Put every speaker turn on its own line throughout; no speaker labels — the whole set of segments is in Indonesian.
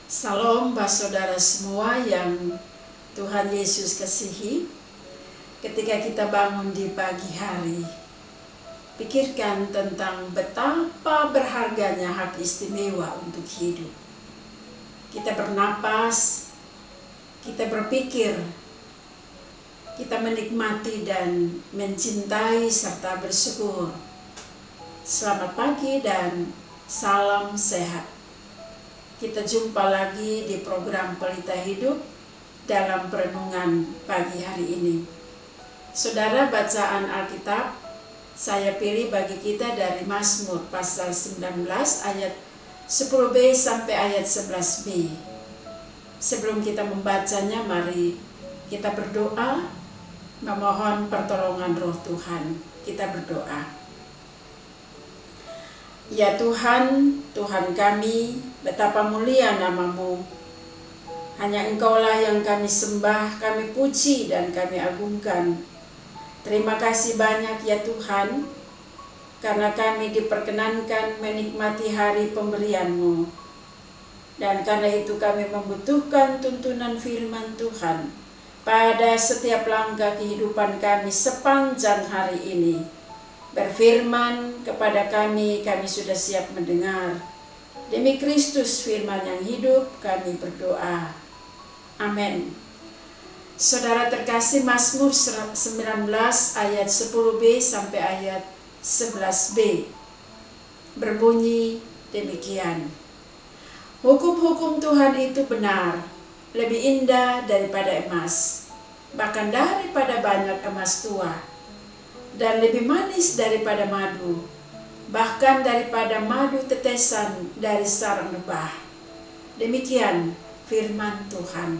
Salam buat saudara semua yang Tuhan Yesus kasihi. Ketika kita bangun di pagi hari, pikirkan tentang betapa berharganya hak istimewa untuk hidup. Kita bernapas, kita berpikir, kita menikmati dan mencintai serta bersyukur. Selamat pagi dan salam sehat. Kita jumpa lagi di program Pelita Hidup dalam perenungan pagi hari ini. Saudara, bacaan Alkitab saya pilih bagi kita dari Mazmur pasal 19 ayat 10b sampai ayat 11b. Sebelum kita membacanya, mari kita berdoa memohon pertolongan Roh Tuhan. Kita berdoa. Ya Tuhan, Tuhan kami, betapa mulia nama-Mu. Hanya Engkaulah yang kami sembah, kami puji dan kami agungkan. Terima kasih banyak ya Tuhan, karena kami diperkenankan menikmati hari pemberian-Mu. Dan karena itu kami membutuhkan tuntunan firman Tuhan pada setiap langkah kehidupan kami sepanjang hari ini. Berfirman kepada kami sudah siap mendengar. Demi Kristus firman yang hidup, kami berdoa. Amin. Saudara terkasih, Mazmur 19 ayat 10b sampai ayat 11b berbunyi demikian. Hukum-hukum Tuhan itu benar, lebih indah daripada emas, bahkan daripada banyak emas tua, dan lebih manis daripada madu, bahkan daripada madu tetesan dari sarang lebah. Demikian firman Tuhan.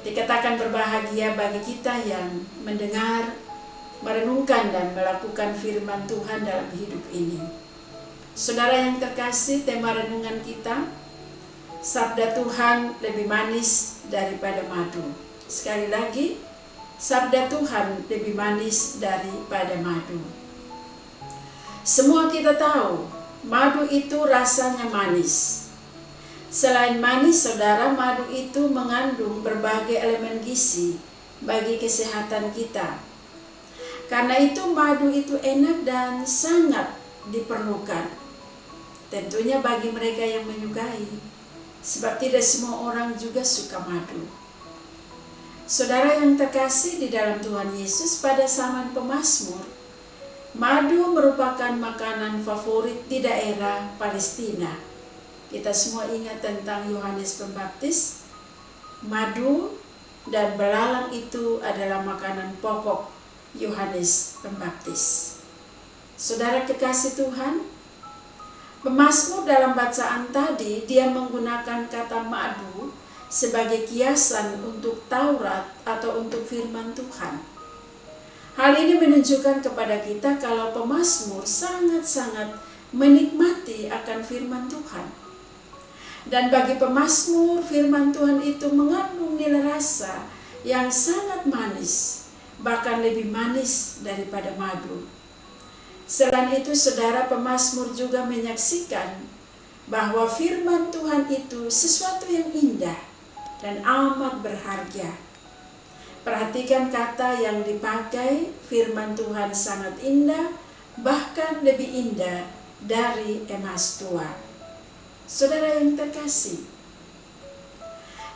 Dikatakan berbahagia bagi kita yang mendengar, merenungkan dan melakukan firman Tuhan dalam hidup ini. Saudara yang terkasih, tema renungan kita, sabda Tuhan lebih manis daripada madu. Sekali lagi, sabda Tuhan lebih manis daripada madu. Semua kita tahu, madu itu rasanya manis. Selain manis, saudara, madu itu mengandung berbagai elemen gizi bagi kesehatan kita. Karena itu madu itu enak dan sangat diperlukan. Tentunya bagi mereka yang menyukai, sebab tidak semua orang juga suka madu. Saudara yang terkasih di dalam Tuhan Yesus, pada zaman pemazmur, madu merupakan makanan favorit di daerah Palestina. Kita semua ingat tentang Yohanes Pembaptis. Madu dan belalang itu adalah makanan pokok Yohanes Pembaptis. Saudara kekasih Tuhan, pemazmur dalam bacaan tadi, dia menggunakan kata madu sebagai kiasan untuk Taurat atau untuk firman Tuhan. Hal ini menunjukkan kepada kita kalau pemazmur sangat-sangat menikmati akan firman Tuhan. Dan bagi pemazmur, firman Tuhan itu mengandung nilai rasa yang sangat manis, bahkan lebih manis daripada madu. Selain itu, saudara, pemazmur juga menyaksikan bahwa firman Tuhan itu sesuatu yang indah dan amat berharga. Perhatikan kata yang dipakai, firman Tuhan sangat indah, bahkan lebih indah dari emas tua. Saudara yang terkasih,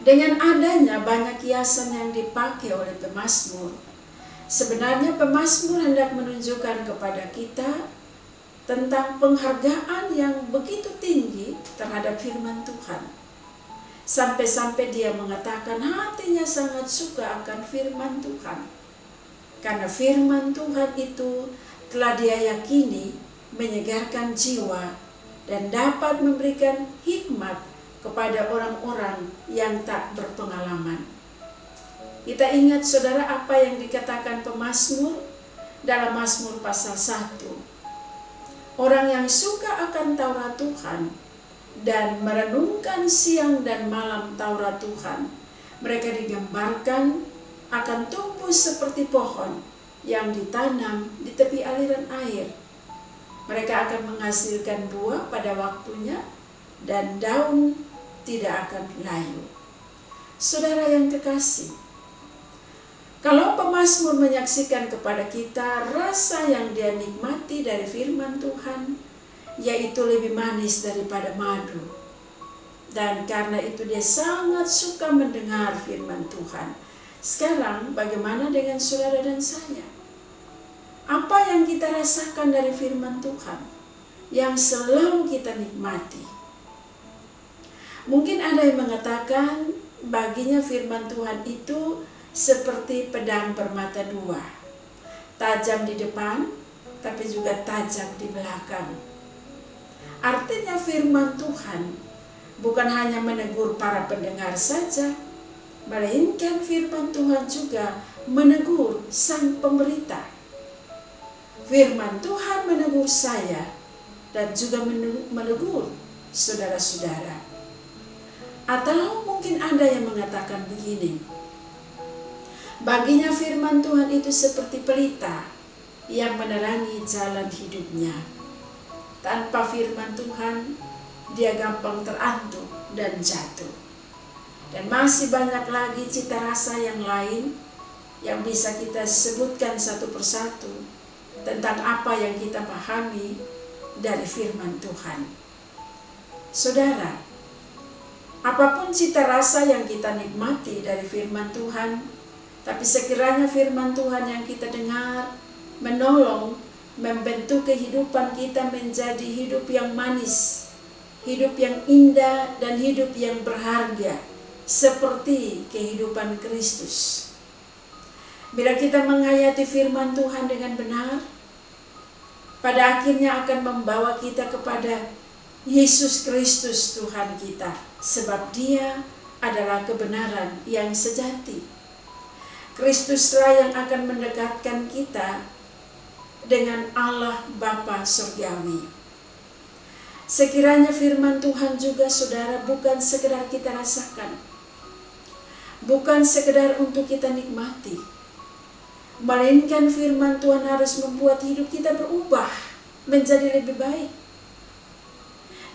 dengan adanya banyak kiasan yang dipakai oleh pemazmur, sebenarnya pemazmur hendak menunjukkan kepada kita tentang penghargaan yang begitu tinggi terhadap firman Tuhan. Sampai-sampai dia mengatakan hatinya sangat suka akan firman Tuhan. Karena firman Tuhan itu telah dia yakini menyegarkan jiwa dan dapat memberikan hikmat kepada orang-orang yang tak berpengalaman. Kita ingat saudara apa yang dikatakan pemazmur dalam Mazmur pasal 1. Orang yang suka akan Taurat Tuhan dan merenungkan siang dan malam Taurat Tuhan, mereka digambarkan akan tumbuh seperti pohon yang ditanam di tepi aliran air. Mereka akan menghasilkan buah pada waktunya dan daun tidak akan layu. Saudara yang kekasih, kalau pemazmur menyaksikan kepada kita rasa yang dia nikmati dari firman Tuhan, yaitu lebih manis daripada madu. Dan karena itu dia sangat suka mendengar firman Tuhan. Sekarang bagaimana dengan saudara dan saya? Apa yang kita rasakan dari firman Tuhan yang selalu kita nikmati? Mungkin ada yang mengatakan baginya firman Tuhan itu seperti pedang bermata dua, tajam di depan tapi juga tajam di belakang. Artinya firman Tuhan bukan hanya menegur para pendengar saja, melainkan firman Tuhan juga menegur sang pemberita. Firman Tuhan menegur saya dan juga menegur saudara-saudara. Atau mungkin ada yang mengatakan begini, baginya firman Tuhan itu seperti pelita yang menerangi jalan hidupnya. Tanpa firman Tuhan, dia gampang terantuk dan jatuh. Dan masih banyak lagi cita rasa yang lain yang bisa kita sebutkan satu persatu tentang apa yang kita pahami dari firman Tuhan. Saudara, apapun cita rasa yang kita nikmati dari firman Tuhan, tapi sekiranya firman Tuhan yang kita dengar menolong, membentuk kehidupan kita menjadi hidup yang manis, hidup yang indah, dan hidup yang berharga, seperti kehidupan Kristus. Bila kita menghayati firman Tuhan dengan benar, pada akhirnya akan membawa kita kepada Yesus Kristus Tuhan kita, sebab Dia adalah kebenaran yang sejati. Kristuslah yang akan mendekatkan kita dengan Allah Bapa Surgawi. Sekiranya firman Tuhan juga saudara bukan sekedar kita rasakan, bukan sekedar untuk kita nikmati, melainkan firman Tuhan harus membuat hidup kita berubah menjadi lebih baik.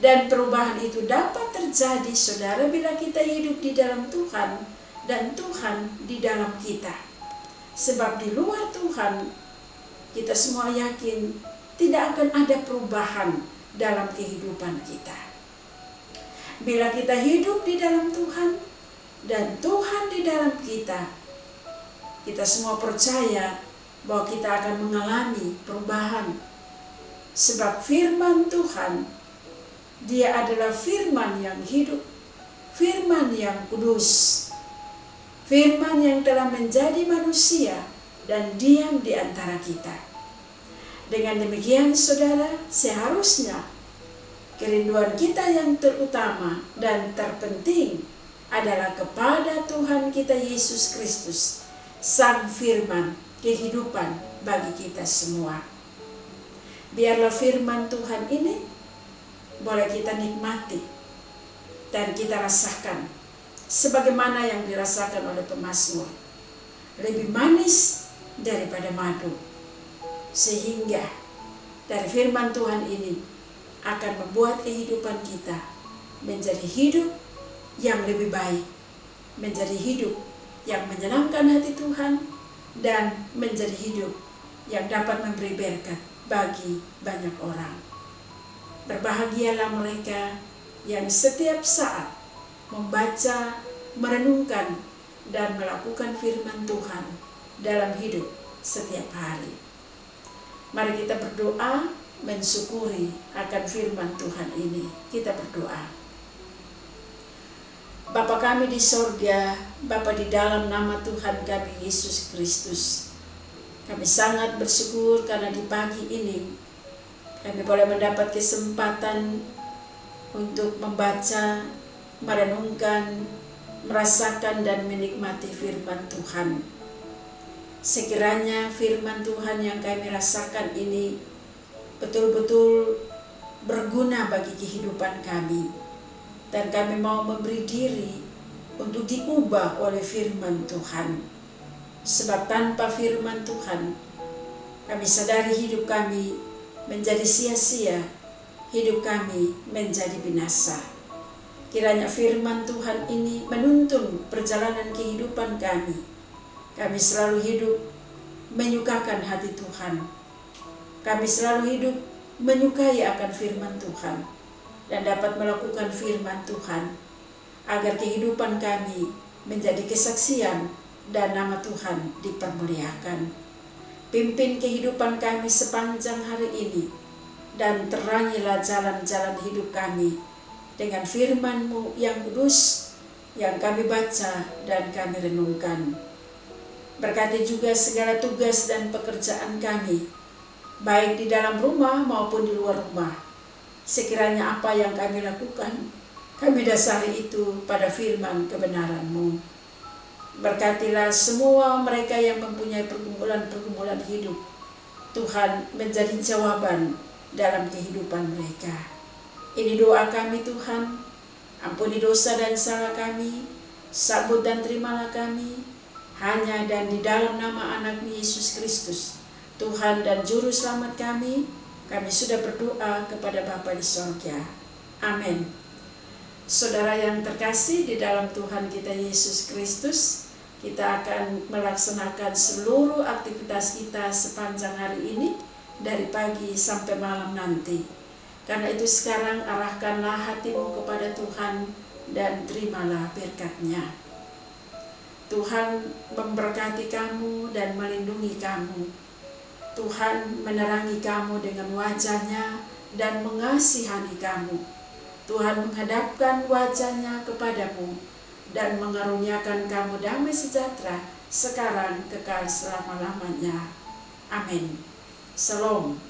Dan perubahan itu dapat terjadi saudara bila kita hidup di dalam Tuhan dan Tuhan di dalam kita. Sebab di luar Tuhan, kita semua yakin tidak akan ada perubahan dalam kehidupan kita. Bila kita hidup di dalam Tuhan dan Tuhan di dalam kita, kita semua percaya bahwa kita akan mengalami perubahan. Sebab firman Tuhan, Dia adalah firman yang hidup, firman yang kudus, firman yang telah menjadi manusia dan diam di antara kita. Dengan demikian saudara, seharusnya kerinduan kita yang terutama dan terpenting adalah kepada Tuhan kita Yesus Kristus, Sang Firman kehidupan bagi kita semua. Biarlah firman Tuhan ini boleh kita nikmati dan kita rasakan sebagaimana yang dirasakan oleh pemazmur, lebih manis daripada madu, sehingga dari firman Tuhan ini akan membuat kehidupan kita menjadi hidup yang lebih baik, menjadi hidup yang menyenangkan hati Tuhan, dan menjadi hidup yang dapat memberi berkat bagi banyak orang. Berbahagialah mereka yang setiap saat membaca, merenungkan, dan melakukan firman Tuhan dalam hidup setiap hari. Mari kita berdoa mensyukuri akan firman Tuhan ini. Kita berdoa. Bapa kami di sorga, Bapa di dalam nama Tuhan kami Yesus Kristus, kami sangat bersyukur karena di pagi ini kami boleh mendapat kesempatan untuk membaca, merenungkan, merasakan dan menikmati firman Tuhan. Sekiranya firman Tuhan yang kami rasakan ini betul-betul berguna bagi kehidupan kami, dan kami mau memberi diri untuk diubah oleh firman Tuhan. Sebab tanpa firman Tuhan, kami sadari hidup kami menjadi sia-sia, hidup kami menjadi binasa. Kiranya firman Tuhan ini menuntun perjalanan kehidupan kami. Kami selalu hidup menyukakan hati Tuhan. Kami selalu hidup menyukai akan firman Tuhan dan dapat melakukan firman Tuhan agar kehidupan kami menjadi kesaksian dan nama Tuhan dipermuliakan. Pimpin kehidupan kami sepanjang hari ini dan terangilah jalan-jalan hidup kami dengan firman-Mu yang kudus yang kami baca dan kami renungkan. Berkati juga segala tugas dan pekerjaan kami, baik di dalam rumah maupun di luar rumah. Sekiranya apa yang kami lakukan, kami dasari itu pada firman kebenaran-Mu. Berkatilah semua mereka yang mempunyai pergumulan-pergumulan hidup. Tuhan menjadi jawaban dalam kehidupan mereka. Ini doa kami Tuhan, ampuni dosa dan salah kami, sambut dan terimalah kami, hanya dan di dalam nama anak-Mu Yesus Kristus, Tuhan dan Juru Selamat kami sudah berdoa kepada Bapa di sorga. Amin. Saudara yang terkasih di dalam Tuhan kita Yesus Kristus, kita akan melaksanakan seluruh aktivitas kita sepanjang hari ini, dari pagi sampai malam nanti. Karena itu sekarang arahkanlah hatimu kepada Tuhan dan terimalah berkat-Nya. Tuhan memberkati kamu dan melindungi kamu. Tuhan menerangi kamu dengan wajah-Nya dan mengasihani kamu. Tuhan menghadapkan wajah-Nya kepadamu dan mengaruniakan kamu damai sejahtera sekarang kekal selama-lamanya. Amin. Shalom.